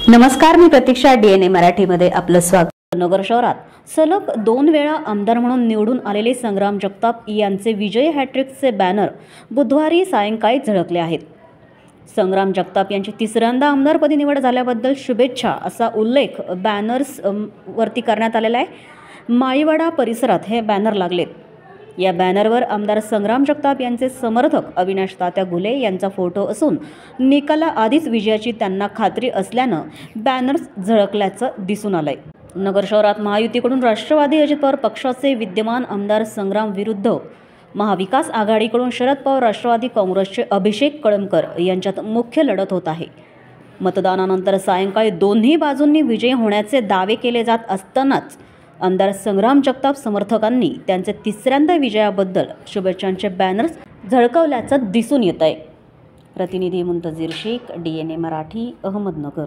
नमस्कार, मी प्रतीक्षा. DNA मराठीमध्ये आपलं स्वागत. नगर शहरात सलग 2 वेळा आमदार म्हणून निवडून आलेले संग्राम जगताप यांचे विजयी हॅट्रिकचे बॅनर बुधवारी सायंकाळी झळकले आहेत. संग्राम जगताप यांची तिसऱ्यांदा आमदारपदी निवड झाल्याबद्दल शुभेच्छा असा उल्लेख बॅनर्स वरती करण्यात आलेला आहे. माळीवाडा परिसरात हे बॅनर लागलेत. या बॅनरवर आमदार संग्राम जगताप यांचे समर्थक अविनाश तात्या घुले यांचा फोटो असून निकाला आधीच विजयाची त्यांना खात्री असल्यानं बॅनर्स झळकल्याचं दिसून आलंय. नगर शहरात महायुतीकडून राष्ट्रवादी अजित पवार पक्षाचे विद्यमान आमदार संग्राम विरुद्ध महाविकास आघाडीकडून शरद पवार राष्ट्रवादी काँग्रेसचे अभिषेक कळमकर यांच्यात मुख्य लढत होत आहे. मतदानानंतर सायंकाळी दोन्ही बाजूंनी विजयी होण्याचे दावे केले जात असतानाच आमदार संग्राम जगताप समर्थकांनी त्यांचे तिसऱ्यांदा विजयाबद्दल शुभेच्छांचे बॅनर्स झळकवल्याचं दिसून येत आहे. प्रतिनिधी मुंतजीर शेख, DNA मराठी, अहमदनगर.